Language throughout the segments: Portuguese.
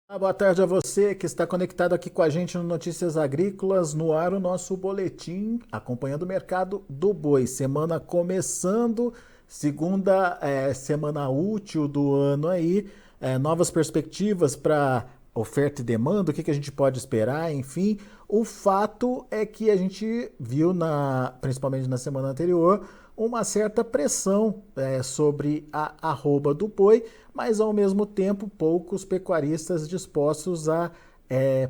Boa tarde a você que está conectado aqui com a gente no Notícias Agrícolas, no ar o nosso boletim acompanhando o mercado do boi. Semana começando, segunda semana útil do ano aí, novas perspectivas para oferta e demanda, o que a gente pode esperar, enfim. O fato é que a gente viu, principalmente na semana anterior, uma certa pressão sobre a arroba do boi, mas ao mesmo tempo poucos pecuaristas dispostos a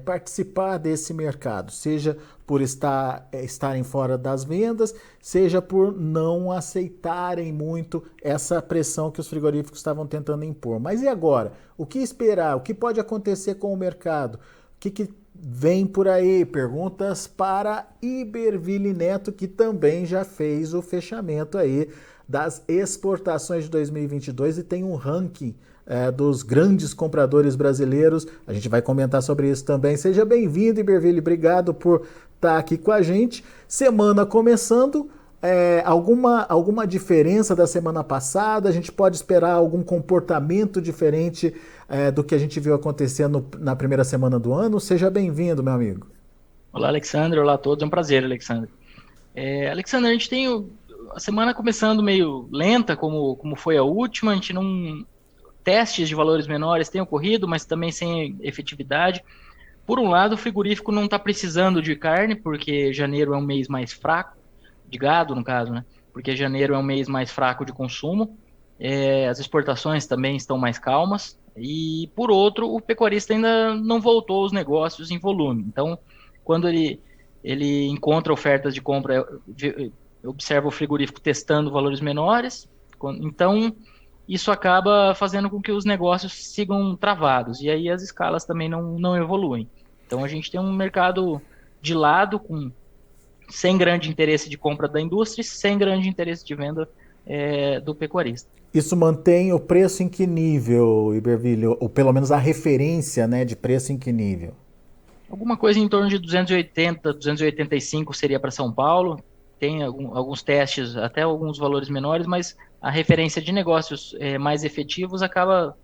participar desse mercado, seja por estarem fora das vendas, seja por não aceitarem muito essa pressão que os frigoríficos estavam tentando impor. Mas e agora? O que esperar? O que pode acontecer com o mercado? O que vem por aí? Perguntas para Iberville Neto, que também já fez o fechamento aí das exportações de 2022 e tem um ranking dos grandes compradores brasileiros. A gente vai comentar sobre isso também. Seja bem-vindo, Iberville. Obrigado por estar aqui com a gente. Semana começando. Alguma diferença da semana passada? A gente pode esperar algum comportamento diferente do que a gente viu acontecendo na primeira semana do ano? Seja bem-vindo, meu amigo. Olá, Alexandre. Olá a todos. É um prazer, Alexandre. Alexandre, a gente tem a semana começando meio lenta, como foi a última. A gente não... Testes de valores menores têm ocorrido, mas também sem efetividade. Por um lado, o frigorífico não está precisando de carne, porque janeiro é um mês mais fraco, de gado, no caso, né? Porque janeiro é um mês mais fraco de consumo. As exportações também estão mais calmas. E, por outro, o pecuarista ainda não voltou aos negócios em volume. Então, quando ele encontra ofertas de compra, observa o frigorífico testando valores menores. Então, isso acaba fazendo com que os negócios sigam travados. E aí as escalas também não evoluem. Então, a gente tem um mercado de lado, sem grande interesse de compra da indústria e sem grande interesse de venda do pecuarista. Isso mantém o preço em que nível, Iberville? Ou pelo menos a referência, né, de preço em que nível? Alguma coisa em torno de 280, 285 seria para São Paulo. Tem alguns testes, até alguns valores menores, mas a referência de negócios mais efetivos acaba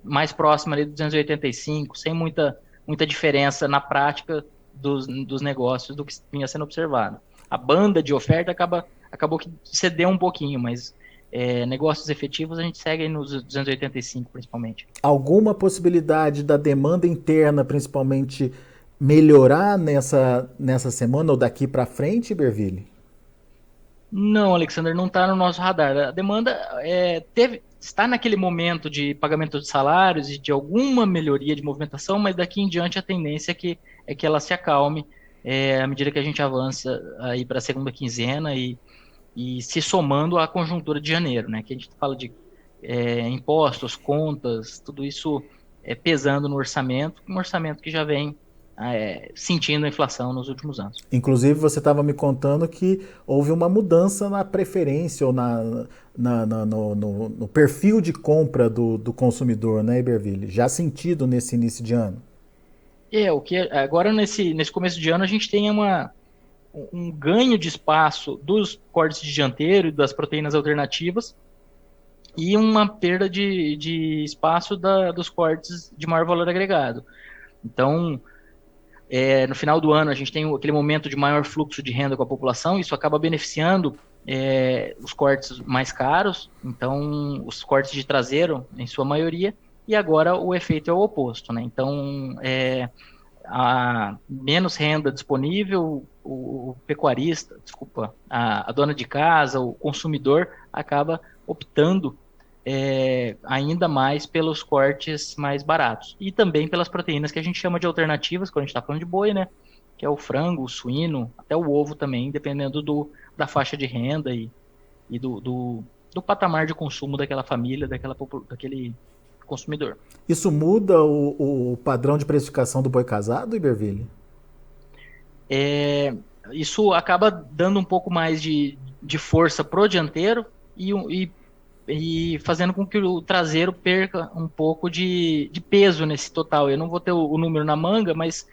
mais próxima ali do 285, sem muita diferença na prática dos negócios do que vinha sendo observado. A banda de oferta acabou que cedeu um pouquinho, mas negócios efetivos a gente segue aí nos 285 principalmente. Alguma possibilidade da demanda interna, principalmente, melhorar nessa semana ou daqui para frente, Iberville? Não, Alexander, não está no nosso radar. A demanda está naquele momento de pagamento de salários e de alguma melhoria de movimentação, mas daqui em diante a tendência é que ela se acalme à medida que a gente avança aí para a segunda quinzena e se somando à conjuntura de janeiro, né? Que a gente fala de impostos, contas, tudo isso pesando no orçamento, um orçamento que já vem sentindo a inflação nos últimos anos. Inclusive, você estava me contando que houve uma mudança na preferência ou no perfil de compra do consumidor, né, Iberville? Já sentido nesse início de ano? O que agora nesse começo de ano a gente tem um ganho de espaço dos cortes de dianteiro e das proteínas alternativas e uma perda de espaço dos cortes de maior valor agregado. Então, no final do ano, a gente tem aquele momento de maior fluxo de renda com a população, isso acaba beneficiando os cortes mais caros, então os cortes de traseiro, em sua maioria, e agora o efeito é o oposto, né? Então, a menos renda disponível, o pecuarista, desculpa, a dona de casa, o consumidor, acaba optando ainda mais pelos cortes mais baratos. E também pelas proteínas que a gente chama de alternativas, quando a gente está falando de boi, né? Que é o frango, o suíno, até o ovo também, dependendo da faixa de renda e do patamar de consumo daquela família, daquele consumidor. Isso muda o padrão de precificação do boi casado, Iberville? Isso acaba dando um pouco mais de força pro dianteiro e fazendo com que o traseiro perca um pouco de peso nesse total. Eu não vou ter o número na manga, mas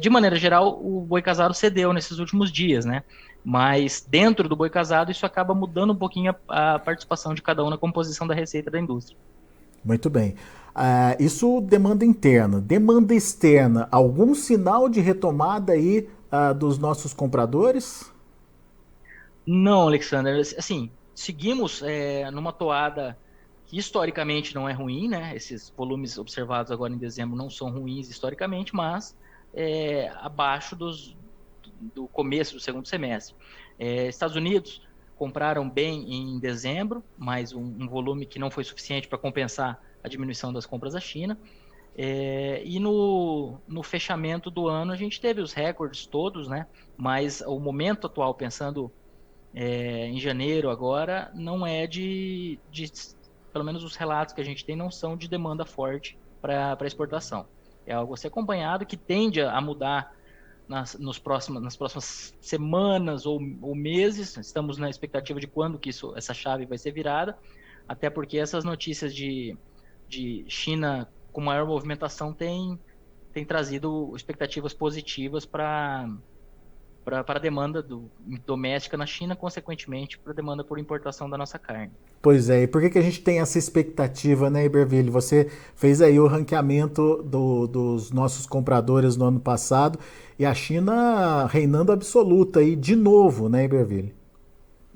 de maneira geral o boi casado cedeu nesses últimos dias, né? Mas dentro do boi casado isso acaba mudando um pouquinho a participação de cada um na composição da receita da indústria. Muito bem. Isso demanda interna. Demanda externa, algum sinal de retomada aí dos nossos compradores? Não, Alexander, assim, seguimos numa toada que historicamente não é ruim, né? Esses volumes observados agora em dezembro não são ruins historicamente, mas abaixo do começo do segundo semestre. Estados Unidos compraram bem em dezembro, mas um volume que não foi suficiente para compensar a diminuição das compras da China. E no fechamento do ano a gente teve os recordes todos, né? Mas o momento atual, pensando em janeiro agora, não é pelo menos os relatos que a gente tem não são de demanda forte para exportação. É algo a ser acompanhado que tende a mudar nas próximas semanas ou meses. Estamos na expectativa de quando que essa chave vai ser virada, até porque essas notícias de China com maior movimentação têm trazido expectativas positivas para a demanda doméstica na China, consequentemente, para a demanda por importação da nossa carne. Pois é, e por que a gente tem essa expectativa, né, Iberville? Você fez aí o ranqueamento dos nossos compradores no ano passado e a China reinando absoluta aí de novo, né, Iberville?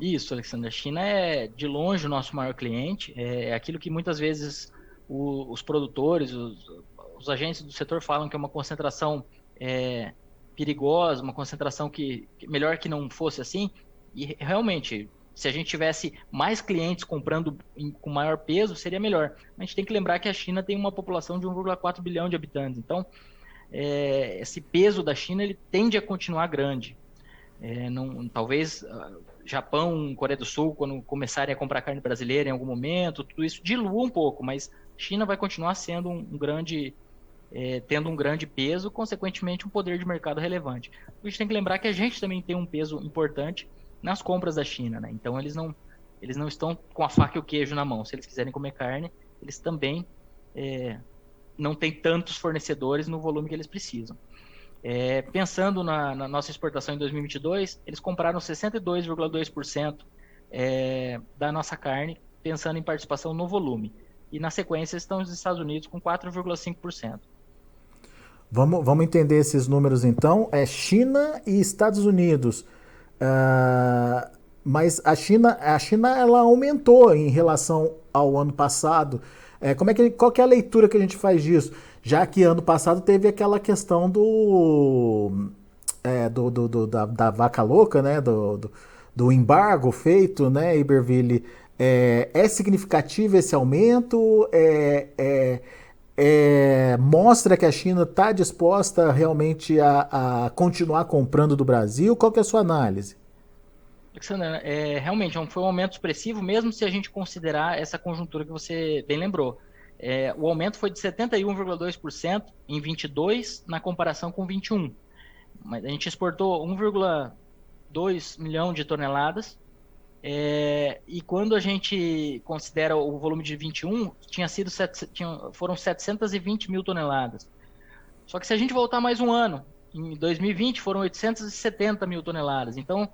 Isso, Alexandre. A China é, de longe, o nosso maior cliente. É aquilo que muitas vezes os produtores, os agentes do setor falam que é uma concentração perigosa, uma concentração que melhor que não fosse assim. E realmente, se a gente tivesse mais clientes comprando com maior peso, seria melhor. A gente tem que lembrar que a China tem uma população de 1,4 bilhão de habitantes. Então, esse peso da China ele tende a continuar grande. Talvez Japão, Coreia do Sul, quando começarem a comprar carne brasileira em algum momento, tudo isso dilua um pouco, mas China vai continuar sendo tendo um grande peso, consequentemente um poder de mercado relevante. A gente tem que lembrar que a gente também tem um peso importante nas compras da China, né? Então eles não estão com a faca e o queijo na mão. Se eles quiserem comer carne, eles também não têm tantos fornecedores no volume que eles precisam. Pensando na nossa exportação em 2022, eles compraram 62,2% da nossa carne, pensando em participação no volume. E na sequência estão os Estados Unidos com 4,5%. Vamos entender esses números então. China e Estados Unidos. Mas a China ela aumentou em relação ao ano passado. Qual que é a leitura que a gente faz disso? Já que ano passado teve aquela questão da vaca louca, né? Do embargo feito, né, Iberville? É significativo esse aumento? Mostra que a China está disposta realmente a continuar comprando do Brasil? Qual que é a sua análise? Alexandre, realmente foi um aumento expressivo, mesmo se a gente considerar essa conjuntura que você bem lembrou. O aumento foi de 71,2% em 22 na comparação com 21. Mas a gente exportou 1,2 milhão de toneladas. E quando a gente considera o volume de 21, foram 720 mil toneladas. Só que se a gente voltar mais um ano, em 2020 foram 870 mil toneladas. Então,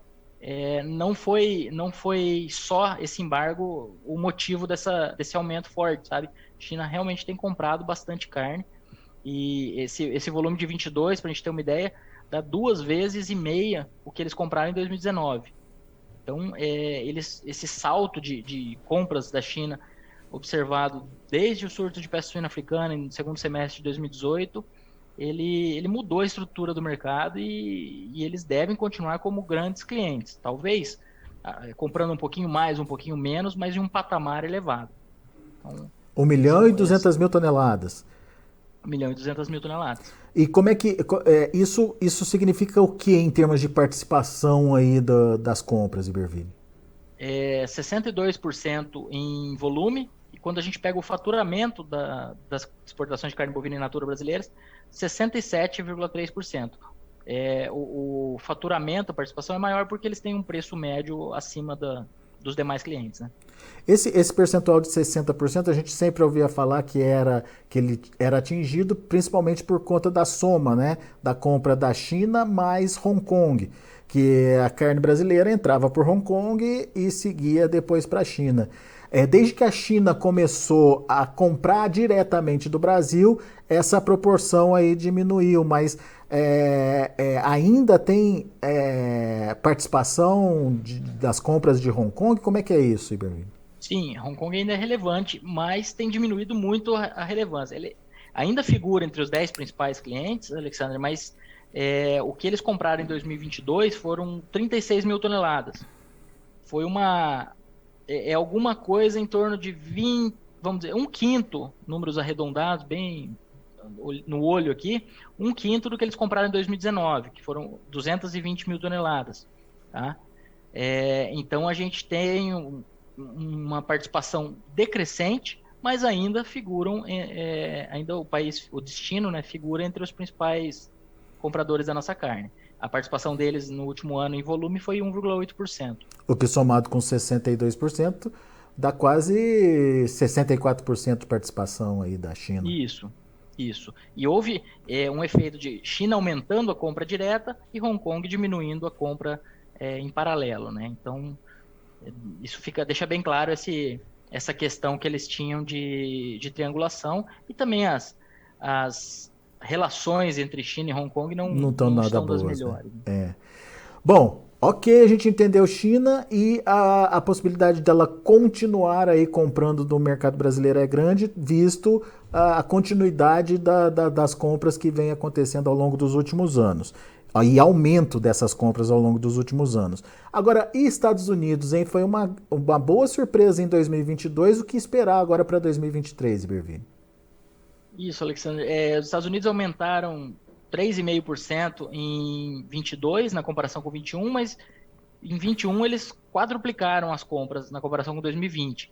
não foi só esse embargo o motivo desse aumento forte, sabe? A China realmente tem comprado bastante carne e esse volume de 22, para a gente ter uma ideia, dá 2,5 vezes o que eles compraram em 2019. Então, esse salto de compras da China observado desde o surto de peste suína africana no segundo semestre de 2018, ele mudou a estrutura do mercado e eles devem continuar como grandes clientes. Talvez comprando um pouquinho mais, um pouquinho menos, mas em um patamar elevado. Então, 1 milhão e 200 mil toneladas. 1 milhão e 200 mil toneladas. E como é que isso significa o que em termos de participação aí das compras, Iberville? 62% em volume, e quando a gente pega o faturamento das exportações de carne bovina in natura brasileiras, 67,3%. O faturamento, a participação é maior porque eles têm um preço médio acima dos demais clientes, né? Esse percentual de 60% a gente sempre ouvia falar que ele era atingido principalmente por conta da soma, né, da compra da China mais Hong Kong, que a carne brasileira entrava por Hong Kong e seguia depois para a China. Desde que a China começou a comprar diretamente do Brasil, essa proporção aí diminuiu, mas ainda tem participação das compras de Hong Kong? Como é que é isso, Iberville? Sim, Hong Kong ainda é relevante, mas tem diminuído muito a relevância. Ele ainda figura entre os 10 principais clientes, Alexandre, mas o que eles compraram em 2022 foram 36 mil toneladas. Foi alguma coisa em torno de 20, vamos dizer, um quinto, números arredondados, bem no olho aqui, um quinto do que eles compraram em 2019, que foram 220 mil toneladas. Tá? Então a gente tem uma participação decrescente, mas ainda figuram, ainda o destino, né, figura entre os principais compradores da nossa carne. A participação deles no último ano em volume foi 1,8%. O que somado com 62% dá quase 64% de participação aí da China. Isso. E houve um efeito de China aumentando a compra direta e Hong Kong diminuindo a compra em paralelo, né? Então, isso deixa bem claro essa questão que eles tinham de triangulação, e também as relações entre China e Hong Kong não estão das melhores. Né? Bom, ok, a gente entendeu China e a possibilidade dela continuar aí comprando do mercado brasileiro é grande, visto a continuidade das compras que vem acontecendo ao longo dos últimos anos. E aumento dessas compras ao longo dos últimos anos. Agora, e Estados Unidos, hein? Foi uma boa surpresa em 2022, o que esperar agora para 2023, Iberville? Isso, Alexandre. Os Estados Unidos aumentaram 3,5% em 22 na comparação com 21, mas em 21 eles quadruplicaram as compras na comparação com 2020.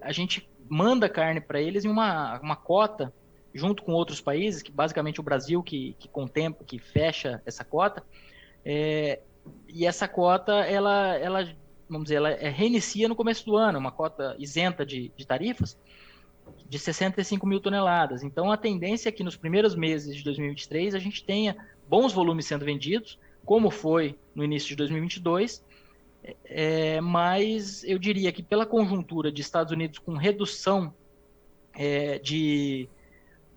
A gente manda carne para eles em uma cota junto com outros países, que basicamente o Brasil que contempla, que fecha essa cota, e essa cota ela vamos dizer, ela reinicia no começo do ano, uma cota isenta de tarifas de 65 mil toneladas. Então a tendência é que nos primeiros meses de 2023 a gente tenha bons volumes sendo vendidos, como foi no início de 2022, mas eu diria que pela conjuntura de Estados Unidos com redução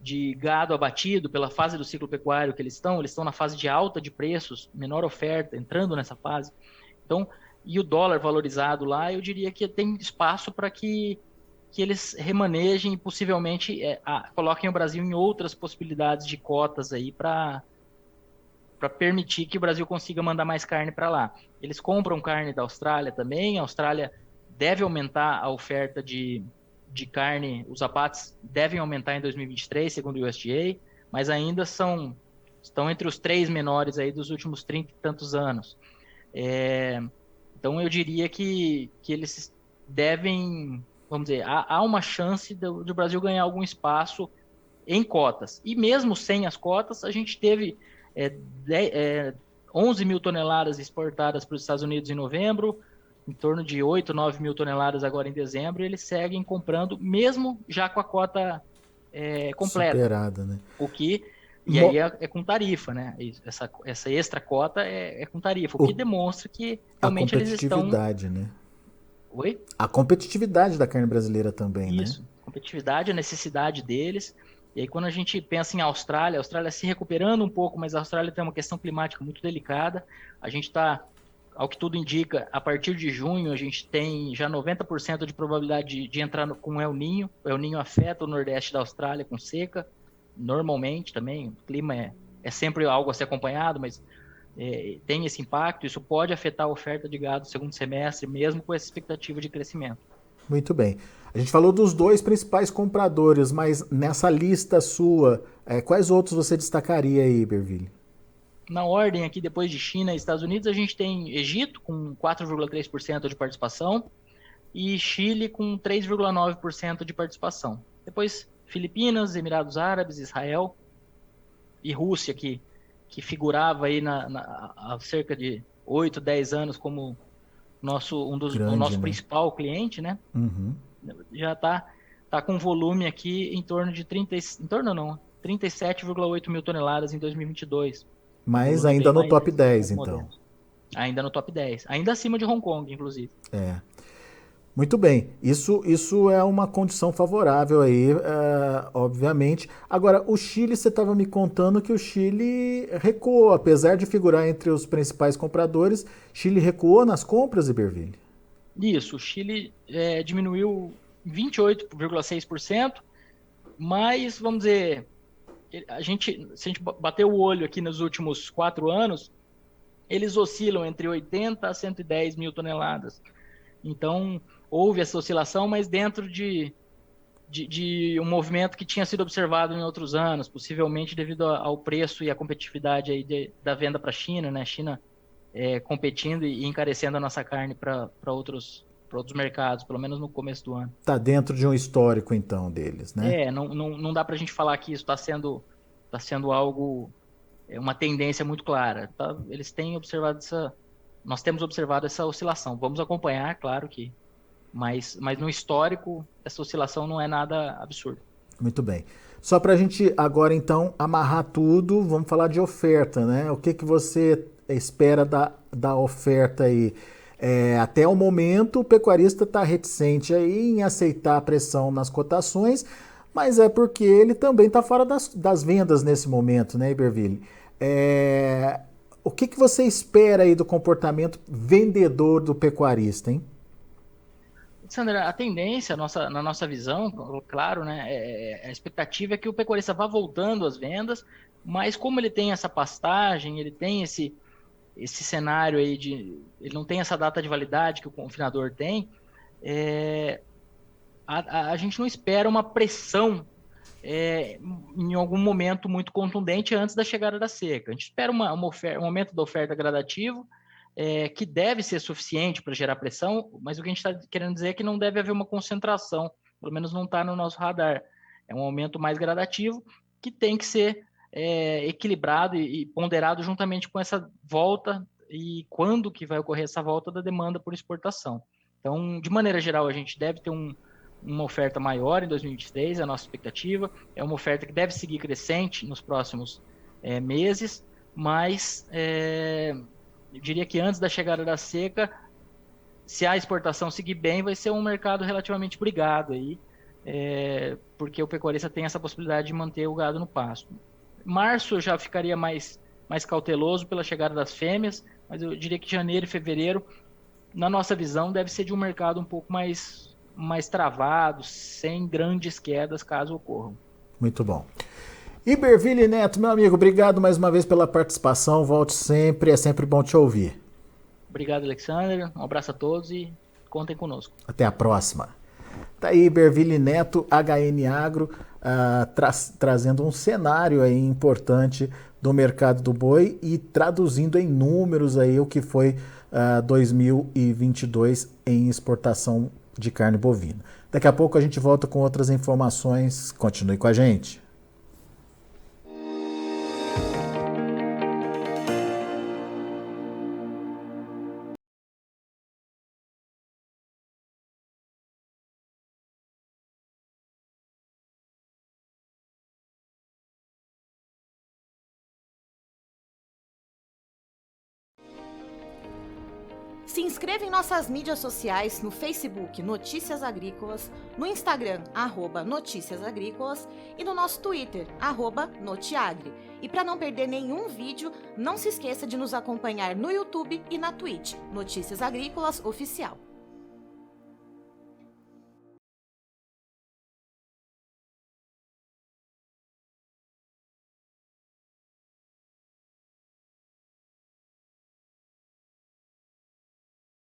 de gado abatido, pela fase do ciclo pecuário que eles estão na fase de alta de preços, menor oferta, entrando nessa fase. Então, e o dólar valorizado lá, eu diria que tem espaço para que eles remanejem e possivelmente coloquem o Brasil em outras possibilidades de cotas aí para permitir que o Brasil consiga mandar mais carne para lá. Eles compram carne da Austrália também, a Austrália deve aumentar a oferta de carne, os abates devem aumentar em 2023, segundo o USDA, mas ainda estão entre os 3 menores aí dos últimos 30 e tantos anos. Então eu diria que eles devem, vamos dizer, há uma chance do Brasil ganhar algum espaço em cotas. E mesmo sem as cotas, a gente teve 11 mil toneladas exportadas para os Estados Unidos em novembro, em torno de 8, 9 mil toneladas agora em dezembro, e eles seguem comprando, mesmo já com a cota completa. Superada, né? E aí é com tarifa, né? Essa extra cota é com tarifa, o que demonstra que realmente eles estão... A competitividade, né? Oi? A competitividade da carne brasileira também, né? Isso, competitividade, a necessidade deles. E aí quando a gente pensa em Austrália, a Austrália se recuperando um pouco, mas a Austrália tem uma questão climática muito delicada. A gente está, ao que tudo indica, a partir de junho a gente tem já 90% de probabilidade de entrar com El Niño. O El Niño afeta o nordeste da Austrália com seca, normalmente também. O clima é sempre algo a ser acompanhado, mas tem esse impacto. Isso pode afetar a oferta de gado no segundo semestre, mesmo com essa expectativa de crescimento. Muito bem. A gente falou dos 2 principais compradores, mas nessa lista sua, quais outros você destacaria aí, Iberville? Na ordem aqui, depois de China e Estados Unidos, a gente tem Egito com 4,3% de participação e Chile com 3,9% de participação. Depois Filipinas, Emirados Árabes, Israel e Rússia, que figurava aí há cerca de 8, 10 anos como o nosso principal cliente, né? Uhum. Já tá com volume aqui em torno de 37,8 mil toneladas em 2022. Mas ainda no top 10, então. Ainda no top 10. Ainda acima de Hong Kong, inclusive. Muito bem, isso é uma condição favorável aí, obviamente. Agora, o Chile, você estava me contando que o Chile recuou, apesar de figurar entre os principais compradores, Chile recuou nas compras, Iberville? Isso, o Chile diminuiu 28,6%, mas, vamos dizer, se a gente bater o olho aqui nos últimos 4 anos, eles oscilam entre 80 a 110 mil toneladas. Então, houve essa oscilação, mas dentro de um movimento que tinha sido observado em outros anos, possivelmente devido ao preço e à competitividade aí da venda para a China, né? A China competindo e encarecendo a nossa carne para outros mercados, pelo menos no começo do ano. Está dentro de um histórico, então, deles, né? Não dá para a gente falar que isso tá sendo algo, uma tendência muito clara. Tá? Eles têm observado nós temos observado essa oscilação. Vamos acompanhar, claro que, mas no histórico, essa oscilação não é nada absurdo. Muito bem. Só para a gente agora, então, amarrar tudo, vamos falar de oferta, né? O que você espera da oferta aí? Até o momento, o pecuarista está reticente aí em aceitar a pressão nas cotações, mas é porque ele também está fora das vendas nesse momento, né, Iberville? O que você espera aí do comportamento vendedor do pecuarista, hein? Sandra, a tendência, na nossa visão, claro, né, a expectativa é que o pecuarista vá voltando às vendas, mas como ele tem essa pastagem, ele tem esse cenário aí ele não tem essa data de validade que o confinador tem, a gente não espera uma pressão em algum momento muito contundente antes da chegada da seca. A gente espera um aumento da oferta gradativo, que deve ser suficiente para gerar pressão, mas o que a gente está querendo dizer é que não deve haver uma concentração, pelo menos não está no nosso radar. É um aumento mais gradativo que tem que ser equilibrado e ponderado juntamente com essa volta e quando que vai ocorrer essa volta da demanda por exportação. Então, de maneira geral, a gente deve ter uma oferta maior em 2023, é a nossa expectativa. É uma oferta que deve seguir crescente nos próximos meses, mas eu diria que antes da chegada da seca, se a exportação seguir bem, vai ser um mercado relativamente brigado aí, porque o pecuarista tem essa possibilidade de manter o gado no pasto. Março eu já ficaria mais cauteloso pela chegada das fêmeas, mas eu diria que janeiro e fevereiro, na nossa visão, deve ser de um mercado um pouco mais travado, sem grandes quedas caso ocorram. Muito bom. Iberville Neto, meu amigo, obrigado mais uma vez pela participação, volte sempre, é sempre bom te ouvir. Obrigado, Alexander, um abraço a todos e contem conosco. Até a próxima. Tá aí Iberville Neto, HN Agro, trazendo um cenário aí importante do mercado do boi e traduzindo em números aí o que foi 2022 em exportação de carne bovina. Daqui a pouco a gente volta com outras informações. Continue com a gente. Se inscreva em nossas mídias sociais no Facebook Notícias Agrícolas, no Instagram @Notícias Agrícolas e no nosso Twitter @Notiagre. E para não perder nenhum vídeo, não se esqueça de nos acompanhar no YouTube e na Twitch, Notícias Agrícolas Oficial.